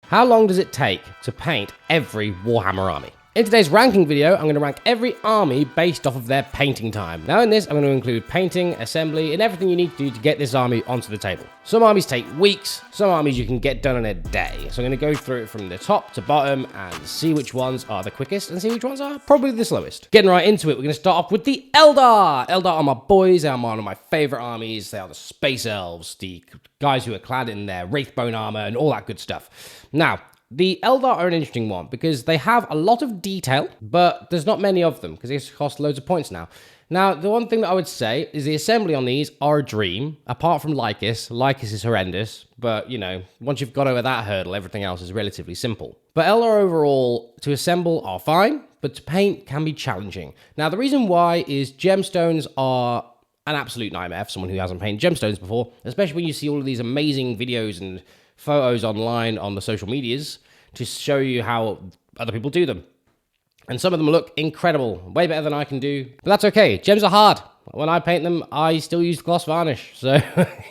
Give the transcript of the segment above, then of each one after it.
How long does it take to paint every Warhammer army? In today's ranking video, I'm going to rank every army based off of their painting time. Now in this, I'm going to include painting, assembly, and everything you need to do to get this army onto the table. Some armies take weeks, some armies you can get done in a day. So I'm going to go through it from the top to bottom and see which ones are the quickest and see which ones are probably the slowest. Getting right into it, we're going to start off with the Eldar. Eldar are my boys, they are one of my favorite armies. They are the space elves, the guys who are clad in their wraithbone armor and all that good stuff. Now, the Eldar are an interesting one because they have a lot of detail, but there's not many of them because they cost loads of points now. Now, the one thing that I would say is the assembly on these are a dream, apart from Lycus. Lycus is horrendous, but, you know, once you've got over that hurdle, everything else is relatively simple. But Eldar overall, to assemble are fine, but to paint can be challenging. Now, the reason why is gemstones are an absolute nightmare for someone who hasn't painted gemstones before, especially when you see all of these amazing videos and photos online on the social medias to show you how other people do them. And some of them look incredible, way better than I can do. But that's okay, gems are hard. When I paint them, I still use gloss varnish. So,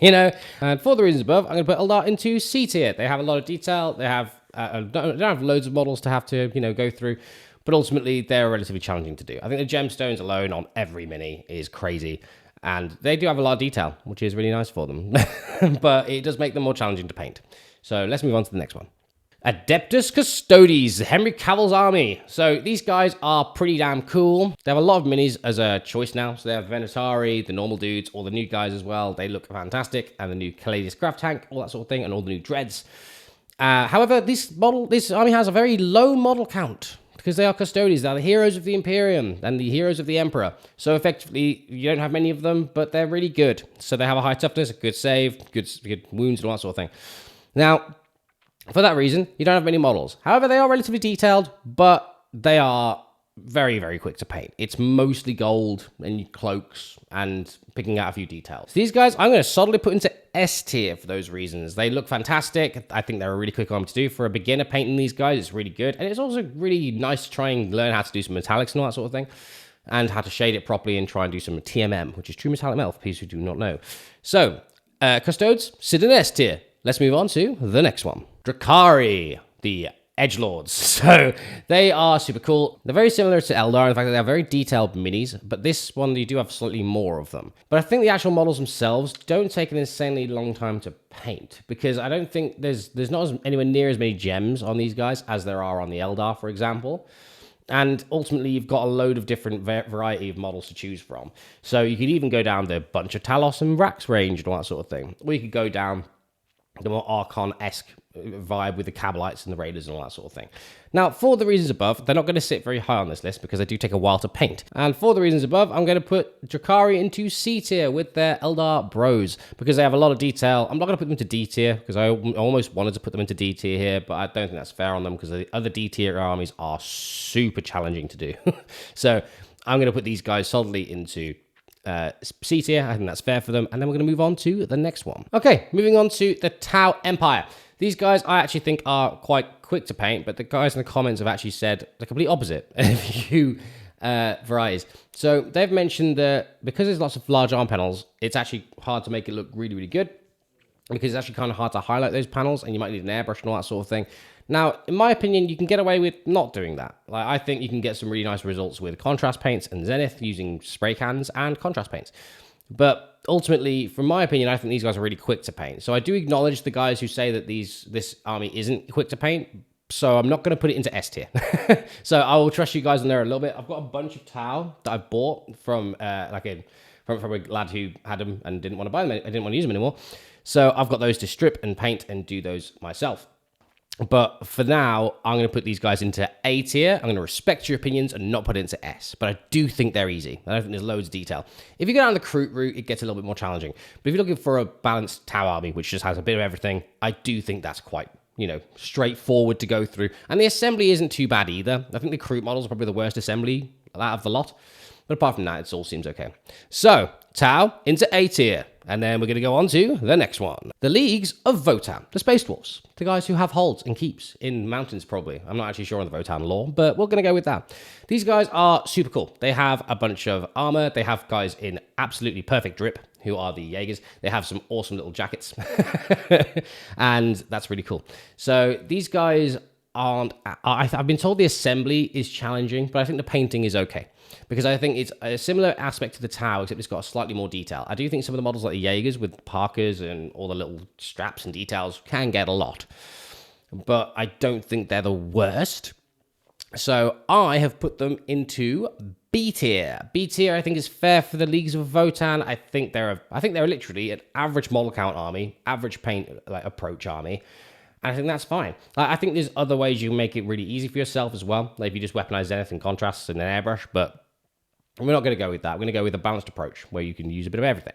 you know, and for the reasons above, I'm going to put Eldar into C tier. They have a lot of detail. They have don't have loads of models to have to, you know, go through. But ultimately, they're relatively challenging to do. I think the gemstones alone on every mini is crazy. And they do have a lot of detail, which is really nice for them. But it does make them more challenging to paint. So let's move on to the next one. Adeptus Custodes, Henry Cavill's army. So these guys are pretty damn cool. They have a lot of minis as a choice now. So they have Venatari, the normal dudes, all the new guys as well. They look fantastic. And the new Caladius Craft Tank, all that sort of thing, and all the new dreads. However, this army has a very low model count, because they are Custodes. They're the heroes of the Imperium and the heroes of the Emperor. So effectively, you don't have many of them, but they're really good. So they have a high toughness, a good save, good wounds, and all that sort of thing. Now, for that reason, you don't have many models. However, they are relatively detailed, but they are very, very quick to paint. It's mostly gold and cloaks and picking out a few details. So these guys, I'm going to solidly put into S tier for those reasons. They look fantastic. I think they're a really quick army to do. For a beginner painting these guys, it's really good. And it's also really nice to try and learn how to do some metallics and all that sort of thing, and how to shade it properly and try and do some TMM, which is True Metallic Metal for people who do not know. So, Custodes, sit in S tier. Let's move on to the next one. Drukhari, the Edgelords. So they are super cool. They're very similar to Eldar. In fact, they have very detailed minis, but this one, you do have slightly more of them. But I think the actual models themselves don't take an insanely long time to paint, because I don't think there's not anywhere near as many gems on these guys as there are on the Eldar, for example. And ultimately, you've got a load of different variety of models to choose from. So you could even go down the bunch of Talos and Rax range and all that sort of thing. Or you could go down the more Archon-esque vibe with the Cabalites and the Raiders and all that sort of thing. Now, for the reasons above, they're not going to sit very high on this list because they do take a while to paint. And for the reasons above, I'm going to put Drukhari into C tier with their Eldar bros because they have a lot of detail. I'm not going to put them into D tier because I almost wanted to put them into D tier here, but I don't think that's fair on them because the other D tier armies are super challenging to do. So I'm going to put these guys solidly into C tier. I think that's fair for them. And then we're going to move on to the next one. Okay, moving on to the Tau Empire. These guys I actually think are quite quick to paint, but the guys in the comments have actually said the complete opposite in a few varieties. So they've mentioned that because there's lots of large arm panels, it's actually hard to make it look really, really good, because it's actually kind of hard to highlight those panels, and you might need an airbrush and all that sort of thing. Now, in my opinion, you can get away with not doing that. Like, I think you can get some really nice results with contrast paints and Zenith using spray cans and contrast paints. But ultimately, from my opinion, I think these guys are really quick to paint. So I do acknowledge the guys who say that this army isn't quick to paint. So I'm not going to put it into S tier. So I will trust you guys in there a little bit. I've got a bunch of Tau that I bought from from a lad who had them and didn't want to buy them. I didn't want to use them anymore. So I've got those to strip and paint and do those myself. But for now, I'm going to put these guys into A tier. I'm going to respect your opinions and not put it into S. But I do think they're easy. I don't think there's loads of detail. If you go down the Kroot route, it gets a little bit more challenging. But if you're looking for a balanced Tau army, which just has a bit of everything, I do think that's quite, you know, straightforward to go through. And the assembly isn't too bad either. I think the Kroot models are probably the worst assembly out of the lot. But apart from that, it all seems okay. So, Tau into A tier. And then we're going to go on to the next one. The Leagues of Votann, the Space Dwarfs. The guys who have holds and keeps in mountains, probably. I'm not actually sure on the Votann lore, but we're going to go with that. These guys are super cool. They have a bunch of armor. They have guys in absolutely perfect drip, who are the Jaegers. They have some awesome little jackets. And that's really cool. So these guys aren't... I've been told the assembly is challenging, but I think the painting is okay. Because I think it's a similar aspect to the Tau, except it's got a slightly more detail. I do think some of the models like the Jaegers with Parkers and all the little straps and details can get a lot. But I don't think they're the worst. So I have put them into B tier. B tier I think is fair for the Leagues of Votann. I think they're literally an average model count army, average paint like approach army. And I think that's fine. I think there's other ways you can make it really easy for yourself as well. Like if you just weaponize Zenith and contrasts and an airbrush, but we're not going to go with that. We're going to go with a balanced approach where you can use a bit of everything.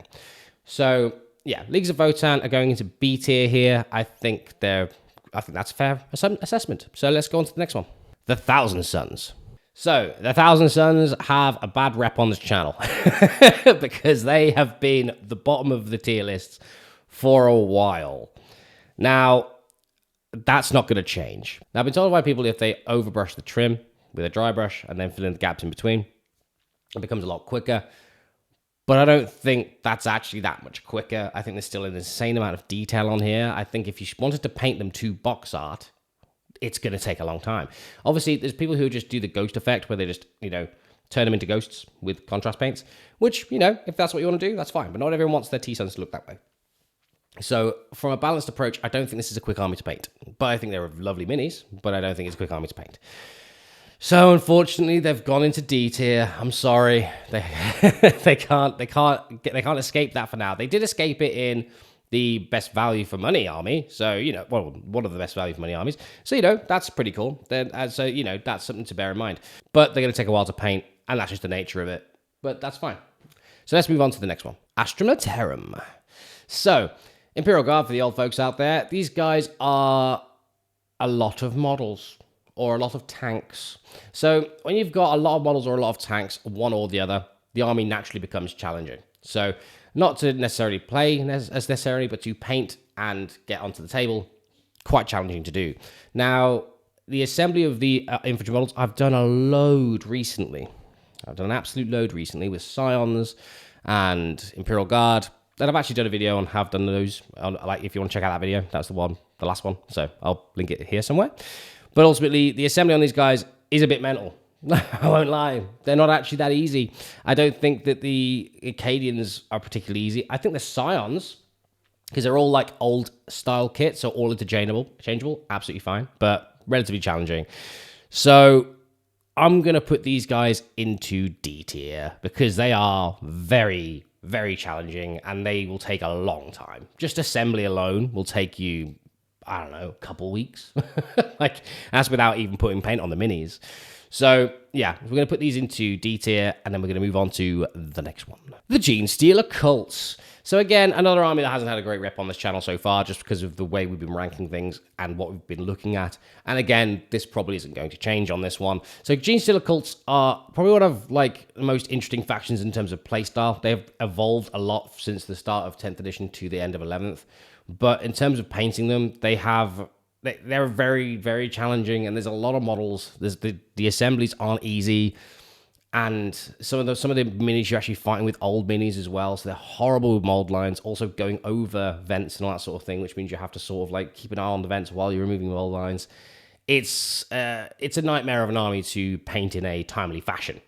So yeah, Leagues of Votann are going into B tier here. I think that's a fair assessment. So let's go on to the next one. The Thousand Sons. So the Thousand Sons have a bad rep on this channel because they have been the bottom of the tier lists for a while. Now, that's not going to change. Now, I've been told by people if they overbrush the trim with a dry brush and then fill in the gaps in between, it becomes a lot quicker. But I don't think that's actually that much quicker. I think there's still an insane amount of detail on here. I think if you wanted to paint them to box art, it's going to take a long time. Obviously, there's people who just do the ghost effect where they just, turn them into ghosts with contrast paints, which, if that's what you want to do, that's fine. But not everyone wants their T-Sons to look that way. So from a balanced approach, I don't think this is a quick army to paint. But I think they're lovely minis, but I don't think it's a quick army to paint. So unfortunately, they've gone into D tier. I'm sorry. They can't escape that for now. They did escape it in the best value for money army. So, one of the best value for money armies. So, that's pretty cool. That's something to bear in mind. But they're going to take a while to paint, and that's just the nature of it. But that's fine. So let's move on to the next one. Astra Militarum. So, Imperial Guard for the old folks out there. These guys are a lot of models or a lot of tanks. So when you've got a lot of models or a lot of tanks, one or the other, the army naturally becomes challenging. So not to necessarily play as necessarily, but to paint and get onto the table, quite challenging to do. Now, the assembly of the infantry models, I've done a load recently. I've done an absolute load recently with Scions and Imperial Guard. And I've actually done a video on have done those. Like, if you want to check out that video, that's the last one. So I'll link it here somewhere. But ultimately, the assembly on these guys is a bit mental. I won't lie. They're not actually that easy. I don't think that the Acadians are particularly easy. I think the Scions, because they're all like old style kits, so all interchangeable, absolutely fine, but relatively challenging. So I'm going to put these guys into D tier because they are very, very challenging and they will take a long time. Just assembly alone will take you, I don't know, a couple weeks. That's without even putting paint on the minis. So, yeah, we're going to put these into D tier, and then we're going to move on to the next one. The Genestealer Cults. So, again, another army that hasn't had a great rep on this channel so far, just because of the way we've been ranking things and what we've been looking at. And again, this probably isn't going to change on this one. So, Genestealer Cults are probably one of, the most interesting factions in terms of playstyle. They've evolved a lot since the start of 10th edition to the end of 11th. But in terms of painting them, they're very, very challenging, and there's a lot of models. There's the assemblies aren't easy, and some of the minis you're actually fighting with old minis as well. So they're horrible with mold lines, also going over vents and all that sort of thing, which means you have to sort of keep an eye on the vents while you're removing the mold lines. It's a nightmare of an army to paint in a timely fashion.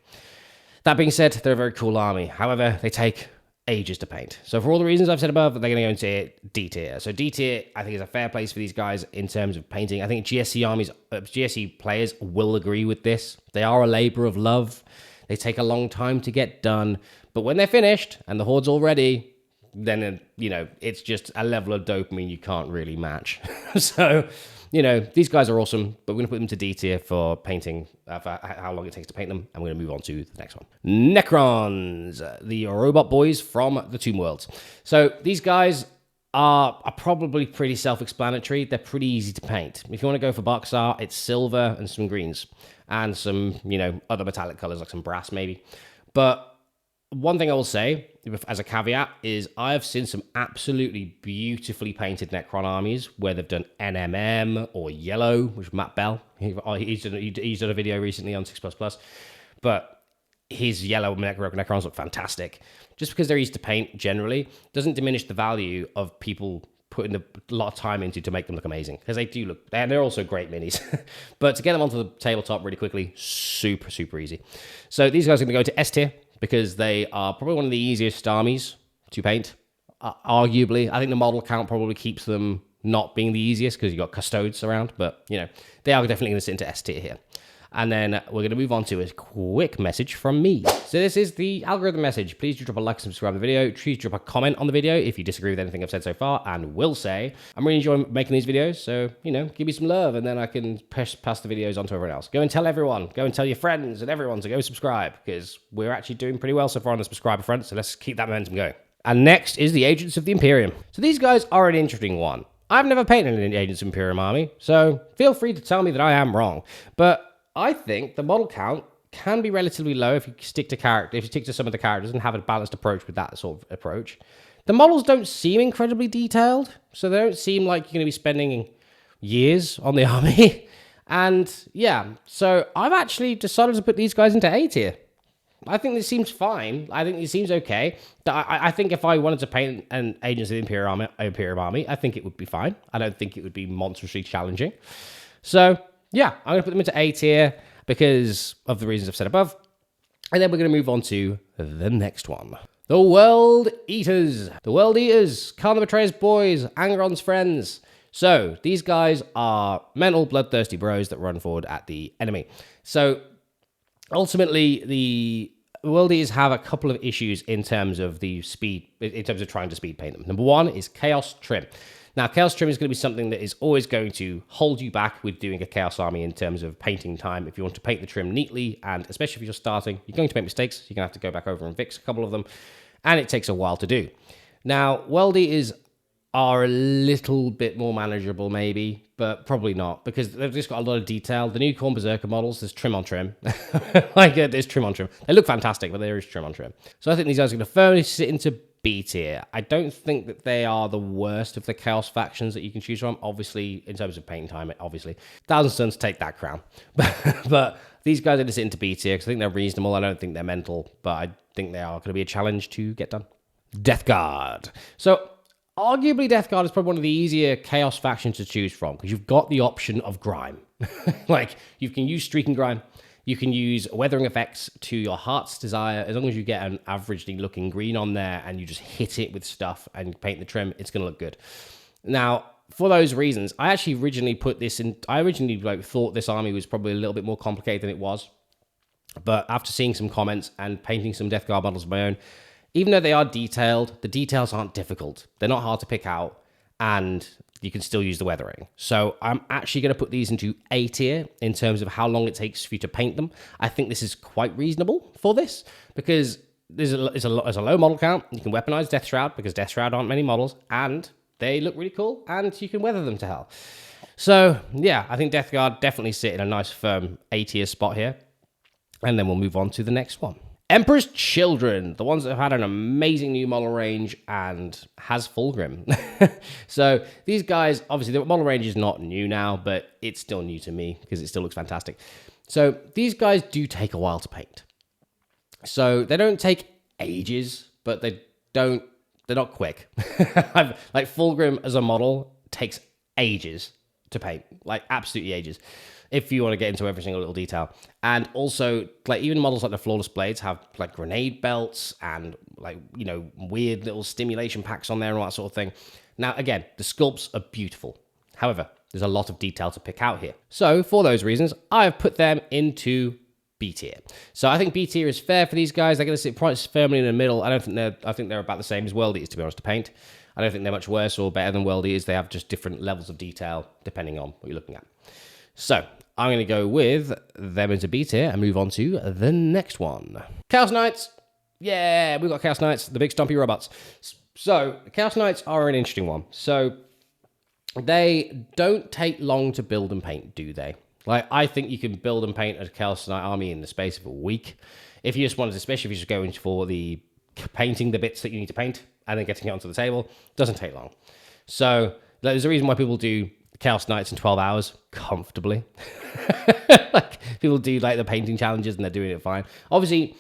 That being said, they're a very cool army. However, they take ages to paint. So for all the reasons I've said above, they're going to go into D tier. So D tier, I think, is a fair place for these guys in terms of painting. I think GSC players will agree with this. They are a labor of love. They take a long time to get done. But when they're finished and the horde's all ready, then, it's just a level of dopamine you can't really match. So, these guys are awesome, but we're going to put them to D tier for painting, for how long it takes to paint them, and we're going to move on to the next one. Necrons, the robot boys from the Tomb Worlds. So these guys are probably pretty self-explanatory. They're pretty easy to paint. If you want to go for box art, it's silver and some greens, and some, other metallic colors like some brass maybe. But one thing I will say, as a caveat, is I have seen some absolutely beautifully painted Necron armies where they've done NMM or yellow, which Matt Bell, he's done a video recently on 6++, but his yellow Necrons look fantastic. Just because they're easy to paint generally doesn't diminish the value of people putting a lot of time into to make them look amazing, because they do look, and they're also great minis. But to get them onto the tabletop really quickly, super, super easy. So these guys are going to go to S tier, because they are probably one of the easiest armies to paint. Arguably, I think the model count probably keeps them not being the easiest, because you've got Custodes around, but, you know, they are definitely going to sit into S tier here. And then we're going to move on to a quick message from me. So this is the algorithm message. Please do drop a like and subscribe to the video. Please drop a comment on the video if you disagree with anything I've said so far, and will say, I'm really enjoying making these videos, so, you know, give me some love, and then I can pass the videos on to everyone else. Go and tell everyone. Go and tell your friends and everyone to go subscribe, because we're actually doing pretty well so far on the subscriber front, so let's keep that momentum going. And next is the Agents of the Imperium. So these guys are an interesting one. I've never painted an Agents of the Imperium army, so feel free to tell me that I am wrong. But I think the model count can be relatively low if you stick to some of the characters and have a balanced approach with that sort of approach. The models don't seem incredibly detailed, so they don't seem like you're going to be spending years on the army. And yeah, so I've actually decided to put these guys into A tier. I think this seems fine. I think it seems okay. I think if I wanted to paint an Agents of the Imperium army, I think it would be fine. I don't think it would be monstrously challenging. So yeah, I'm going to put them into A tier because of the reasons I've said above. And then we're going to move on to the next one. The World Eaters. The World Eaters. Khan the Betrayer's boys. Angron's friends. So these guys are mental, bloodthirsty bros that run forward at the enemy. So ultimately, the World Eaters have a couple of issues in terms of the speed, in terms of trying to speed paint them. Number one is Chaos Trim. Now, Chaos Trim is going to be something that is always going to hold you back with doing a Chaos army in terms of painting time. If you want to paint the trim neatly, and especially if you're starting, you're going to make mistakes. You're going to have to go back over and fix a couple of them, and it takes a while to do. Now, World Eaters are a little bit more manageable, maybe, but probably not, because they've just got a lot of detail. The new Khorne Berserker models, there's trim on trim. There's trim on trim. They look fantastic, but there is trim on trim. So I think these guys are going to firmly sit into B tier. I don't think that they are the worst of the Chaos factions that you can choose from. Obviously, in terms of painting time, obviously. Thousand Suns take that crown. But these guys are going to sit into B tier because I think they're reasonable. I don't think they're mental, but I think they are going to be a challenge to get done. Deathguard. So arguably, Deathguard is probably one of the easier Chaos factions to choose from, because you've got the option of grime. Like, you can use streaking grime. You can use weathering effects to your heart's desire. As long as you get an averagely looking green on there and you just hit it with stuff and paint the trim, it's going to look good. Now, for those reasons, I actually originally put this in. I originally thought this army was probably a little bit more complicated than it was. But after seeing some comments and painting some Deathguard models of my own, even though they are detailed, the details aren't difficult. They're not hard to pick out, and you can still use the weathering. So I'm actually going to put these into A tier in terms of how long it takes for you to paint them. I think this is quite reasonable for this, because there's a low model count. You can weaponize Death Shroud, because Death Shroud aren't many models, and they look really cool, and you can weather them to hell. So yeah, I think Deathguard definitely sit in a nice firm A tier spot here. And then we'll move on to the next one. Emperor's Children, the ones that have had an amazing new model range and has Fulgrim. So these guys, obviously the model range is not new now, but it's still new to me because it still looks fantastic. So these guys do take a while to paint. So they don't take ages, but they're not quick. Like Fulgrim as a model takes ages to paint, like absolutely ages, if you want to get into every single little detail. And also, like, even models like the Flawless Blades have like grenade belts and, like, you know, weird little stimulation packs on there and all that sort of thing. Now, again, the sculpts are beautiful. However, there's a lot of detail to pick out here. So for those reasons, I've put them into B tier. So I think B tier is fair for these guys. They're going to sit quite firmly in the middle. I think they're about the same as World Eaters, to be honest, to paint. I don't think they're much worse or better than World Eaters. They have just different levels of detail depending on what you're looking at. So I'm going to go with them into B tier and move on to the next one. Chaos Knights. Yeah, we've got Chaos Knights, the big stumpy robots. So Chaos Knights are an interesting one. So they don't take long to build and paint, do they? Like, I think you can build and paint a Chaos Knight army in the space of a week. If you just wanted, especially if you're just going for the painting the bits that you need to paint and then getting it onto the table, doesn't take long. So there's a reason why people do Chaos Knights in 12 hours comfortably. Like people do like the painting challenges and they're doing it fine. Obviously,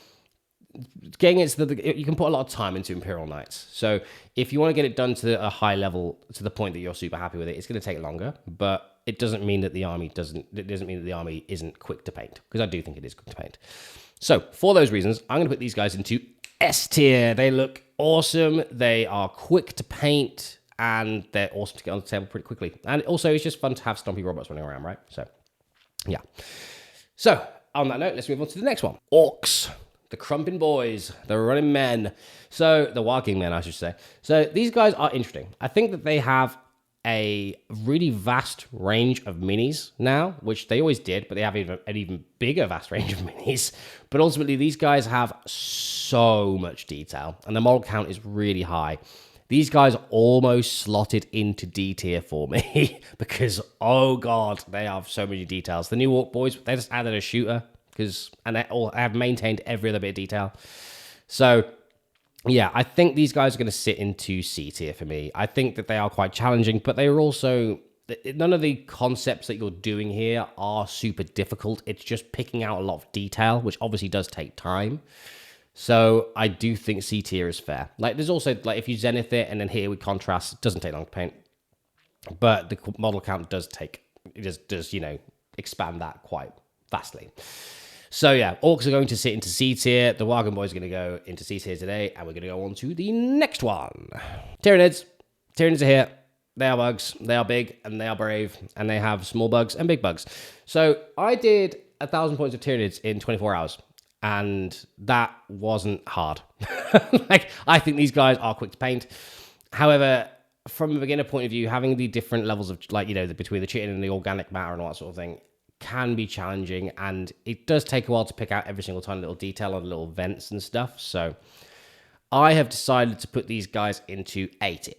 getting it to you can put a lot of time into Imperial Knights. So if you want to get it done to a high level, to the point that you're super happy with it, it's going to take longer. But it doesn't mean that the army isn't quick to paint, because I do think it is quick to paint. So for those reasons, I'm going to put these guys into S tier. They look awesome. They are quick to paint, and they're awesome to get on the table pretty quickly. And also, it's just fun to have stompy robots running around, right? So, yeah. So, on that note, let's move on to the next one. Orks. The Crumpin' Boys. The Running Men. So, the Walking Men, I should say. So, these guys are interesting. I think that they have a really vast range of minis now, which they always did, but they have an even bigger vast range of minis. But ultimately, these guys have so much detail, and the model count is really high. These guys almost slotted into D tier for me because, oh god, they have so many details. The new Ork Boys, they just added a shooter, and they have maintained every other bit of detail. So, yeah, I think these guys are going to sit into C tier for me. I think that they are quite challenging, but they are also... None of the concepts that you're doing here are super difficult. It's just picking out a lot of detail, which obviously does take time. So I do think C tier is fair. Like, there's also, like, if you zenith it and then hit it with contrast, it doesn't take long to paint. But the model count does expand that quite vastly. So yeah, Orks are going to sit into C tier. The Wagon Boys are going to go into C tier today, and we're going to go on to the next one. Tyranids. Tyranids are here. They are bugs. They are big, and they are brave, and they have small bugs and big bugs. So I did 1,000 points of Tyranids in 24 hours. And that wasn't hard. Like, I think these guys are quick to paint. However, from a beginner point of view, having the different levels of, like, between the chitin and the organic matter and all that sort of thing can be challenging. And it does take a while to pick out every single tiny little detail on little vents and stuff. So I have decided to put these guys into A tier.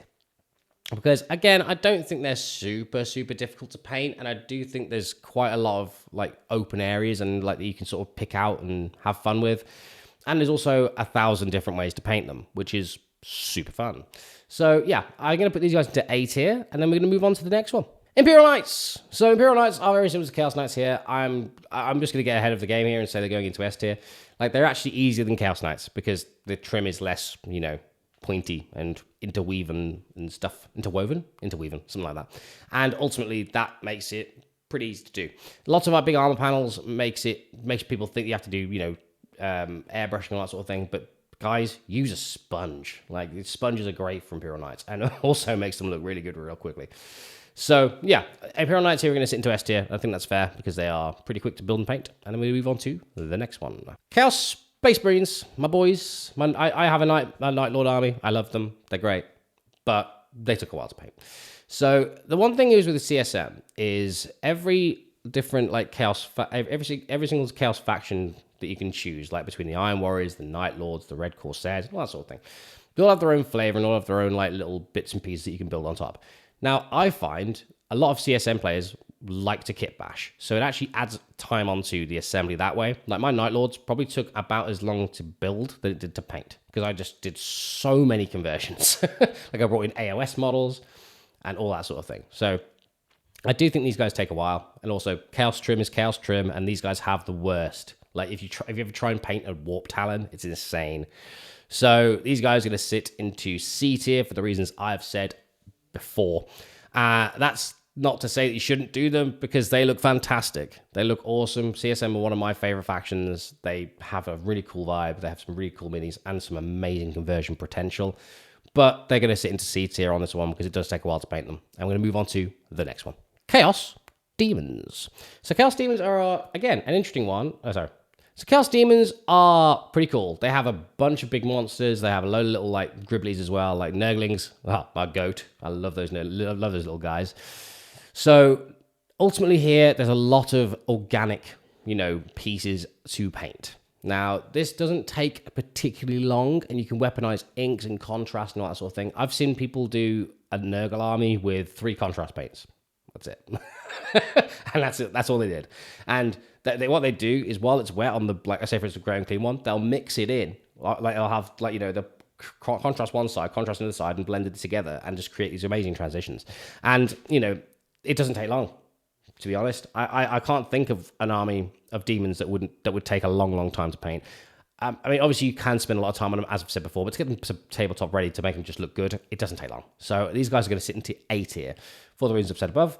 Because, again, I don't think they're super, super difficult to paint. And I do think there's quite a lot of, like, open areas and, like, that you can sort of pick out and have fun with. And there's also 1,000 different ways to paint them, which is super fun. So, yeah, I'm going to put these guys into A tier. And then we're going to move on to the next one. Imperial Knights. So, Imperial Knights are very similar to Chaos Knights here. I'm just going to get ahead of the game here and say they're going into S tier. Like, they're actually easier than Chaos Knights because the trim is less, pointy and interwoven, something like that. And ultimately, that makes it pretty easy to do. Lots of our big armor panels makes people think you have to do, airbrushing and all that sort of thing. But guys, use a sponge. Like, sponges are great for Imperial Knights, and it also makes them look really good real quickly. So yeah, Imperial Knights here are going to sit into S tier. I think that's fair because they are pretty quick to build and paint. And then we move on to the next one. Chaos Space Marines, my boys. I have a Night Lord army. I love them. They're great. But they took a while to paint. So the one thing is with the CSM is every different, like, chaos, every single chaos faction that you can choose, like between the Iron Warriors, the Night Lords, the Red Corsairs, all that sort of thing. They all have their own flavor and all have their own, like, little bits and pieces that you can build on top. Now, I find a lot of CSM players like to kit bash, so it actually adds time onto the assembly that way. Like, my Night Lords probably took about as long to build than it did to paint, because I just did so many conversions. Like, I brought in AOS models and all that sort of thing. So I do think these guys take a while, and also Chaos Trim is Chaos Trim, and these guys have the worst. Like, if you ever try and paint a Warp Talon, it's insane. So these guys are going to sit into C tier for the reasons I've said before. That's not to say that you shouldn't do them, because they look fantastic. They look awesome. CSM are one of my favorite factions. They have a really cool vibe. They have some really cool minis and some amazing conversion potential. But they're going to sit into C tier on this one because it does take a while to paint them. And we're going to move on to the next one. Chaos Demons. So Chaos Demons are, again, an interesting one. So Chaos Demons are pretty cool. They have a bunch of big monsters. They have a load of little, like, Gribblies as well, like Nurglings. Oh, my goat. I love those little guys. So ultimately here, there's a lot of organic, pieces to paint. Now, this doesn't take particularly long, and you can weaponize inks and contrast and all that sort of thing. I've seen people do a Nurgle army with 3 contrast paints. That's it. And that's it. That's all they did. And what they do is while it's wet on the, like I say, for instance, grey and clean one, they'll mix it in. Like they'll have, like, you know, the contrast one side, contrast on the other side, and blend it together and just create these amazing transitions. And, you know, it doesn't take long, to be honest. I can't think of an army of demons that would take a long time to paint. I mean, obviously, you can spend a lot of time on them, as I've said before, but to get them to tabletop ready to make them just look good, it doesn't take long. So these guys are going to sit into A tier for the reasons I've said above,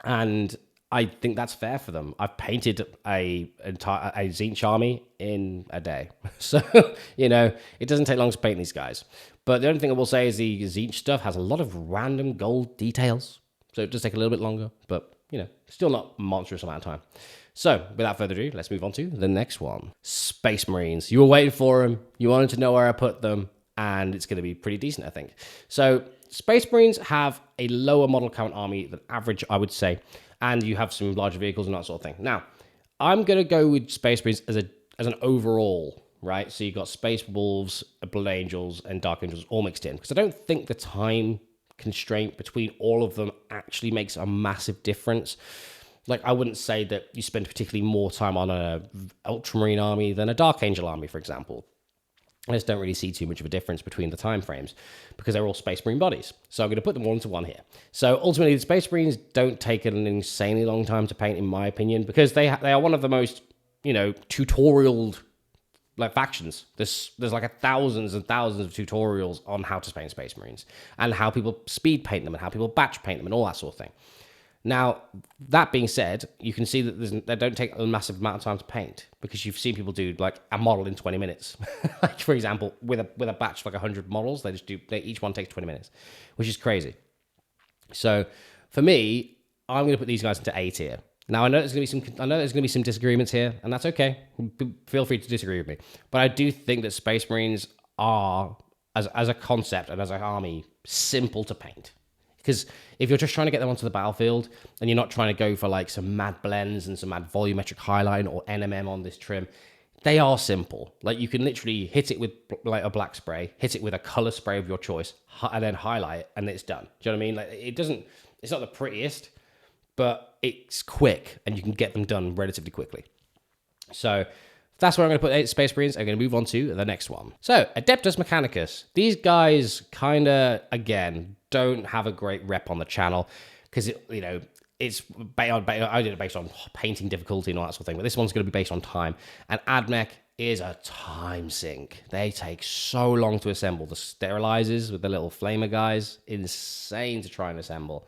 and I think that's fair for them. I've painted a Tzeentch army in a day, so you know it doesn't take long to paint these guys. But the only thing I will say is the Tzeentch stuff has a lot of random gold details, so it does take a little bit longer, but you know, still not a monstrous amount of time. So, without further ado, let's move on to the next one. Space Marines. You were waiting for them. You wanted to know where I put them, and it's going to be pretty decent, I think. So, Space Marines have a lower model count army than average, I would say, and you have some larger vehicles and that sort of thing. Now, I'm going to go with Space Marines as an overall, right? So, you've got Space Wolves, Blood Angels, and Dark Angels all mixed in, because I don't think the time constraint between all of them actually makes a massive difference. Like, I wouldn't say that you spend particularly more time on a Ultramarine army than a Dark Angel army, for example. I just don't really see too much of a difference between the time frames because they're all Space Marine bodies. So I'm going to put them all into one here. So ultimately, the Space Marines don't take an insanely long time to paint, in my opinion, because they are one of the most, you know, tutorial like factions. There's like thousands and thousands of tutorials on how to paint Space Marines and how people speed paint them and how people batch paint them and all that sort of thing. Now, that being said, you can see that they don't take a massive amount of time to paint because you've seen people do like a model in 20 minutes. Like, for example, with a batch of like 100 models, each one takes 20 minutes, which is crazy. So for me, I'm going to put these guys into A tier. Now, I know there's going to be some disagreements here, and that's okay. Feel free to disagree with me. But I do think that Space Marines are, as a concept and as an army, simple to paint. Because if you're just trying to get them onto the battlefield and you're not trying to go for like some mad blends and some mad volumetric highlighting or NMM on this trim, they are simple. Like, you can literally hit it with like a black spray, hit it with a color spray of your choice, and then highlight it, and it's done. Do you know what I mean? Like, it's not the prettiest, but it's quick and you can get them done relatively quickly. So that's where I'm going to put Space Marines. I'm going to move on to the next one. So, Adeptus Mechanicus. These guys kind of, again, don't have a great rep on the channel because, you know, I did it based on painting difficulty and all that sort of thing, but this one's going to be based on time. And AdMech is a time sink. They take so long to assemble. The sterilizers with the little flamer guys, insane to try and assemble.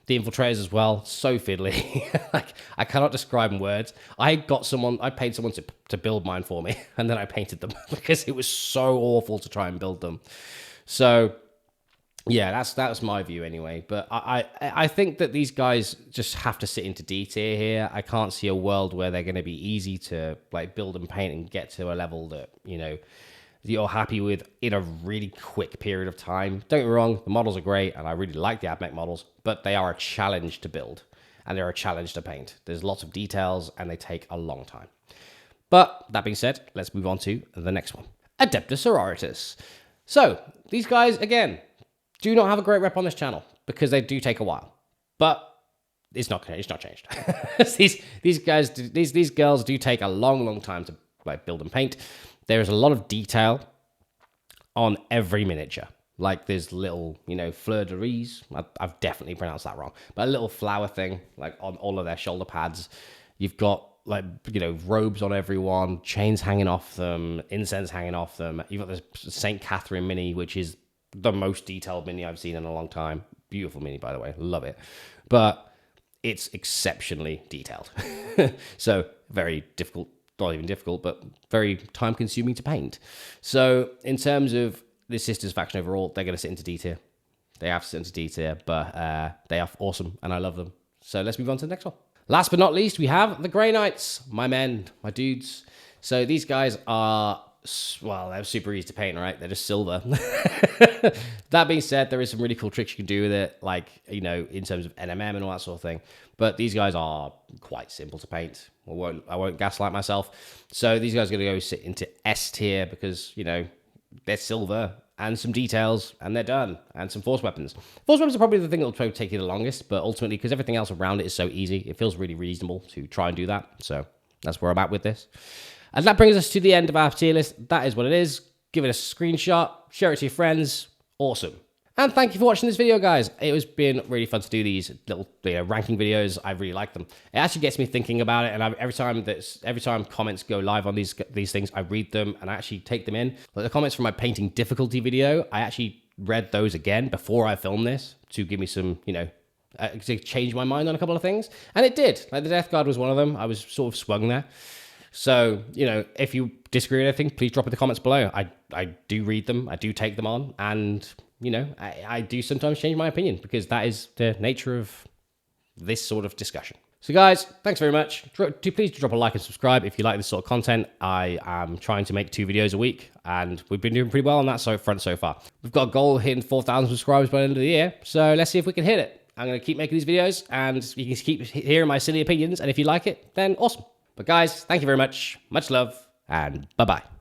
The infiltrators as well, so fiddly. Like, I cannot describe in words. I paid someone to build mine for me, and then I painted them because it was so awful to try and build them. So, yeah, that's my view anyway. But I think that these guys just have to sit into D tier here. I can't see a world where they're going to be easy to like build and paint and get to a level that, you know, you're happy with in a really quick period of time. Don't get me wrong, the models are great, and I really like the AdMech models, but they are a challenge to build, and they're a challenge to paint. There's lots of details, and they take a long time. But that being said, let's move on to the next one. Adepta Sororitas. So, these guys, again, do not have a great rep on this channel, because they do take a while. But it's not changed. these girls do take a long time to like build and paint. There's a lot of detail on every miniature. Like, there's little, you know, fleur de lis. I've definitely pronounced that wrong. But a little flower thing, like, on all of their shoulder pads. You've got, like, you know, robes on everyone, chains hanging off them, incense hanging off them. You've got this St. Catherine mini, which is the most detailed mini I've seen in a long time. Beautiful mini, by the way. Love it. But it's exceptionally detailed. So, very difficult. Not even difficult, but very time-consuming to paint. So, in terms of the Sisters faction overall, they're going to sit into D tier. They have to sit into D tier, but they are awesome, and I love them. So, let's move on to the next one. Last but not least, we have the Grey Knights. My men, my dudes. So, these guys are, well, they're super easy to paint, right? They're just silver. That being said, there is some really cool tricks you can do with it, like, you know, in terms of NMM and all that sort of thing. But these guys are quite simple to paint. I won't gaslight myself. So these guys are going to go sit into S tier because, you know, they're silver and some details, and they're done. And some force weapons. Force weapons are probably the thing that will probably take you the longest, but ultimately, because everything else around it is so easy, it feels really reasonable to try and do that. So that's where I'm at with this. And that brings us to the end of our tier list. That is what it is. Give it a screenshot, share it to your friends. Awesome. And thank you for watching this video, guys. It has been really fun to do these little ranking videos. I really like them. It actually gets me thinking about it, and every time comments go live on these things, I read them and I actually take them in. Like the comments from my painting difficulty video, I actually read those again before I filmed this to give me some, to change my mind on a couple of things, and it did. Like the Deathguard was one of them. I was sort of swung there. So, if you disagree with anything, please drop in the comments below. I do read them. I do take them on, and I do sometimes change my opinion because that is the nature of this sort of discussion. So guys, thanks very much. Please drop a like and subscribe if you like this sort of content. I am trying to make 2 videos a week, and we've been doing pretty well on that front so far. We've got a goal of hitting 4,000 subscribers by the end of the year, so let's see if we can hit it. I'm going to keep making these videos, and you can keep hearing my silly opinions, and if you like it, then awesome. But guys, thank you very much. Much love, and bye-bye.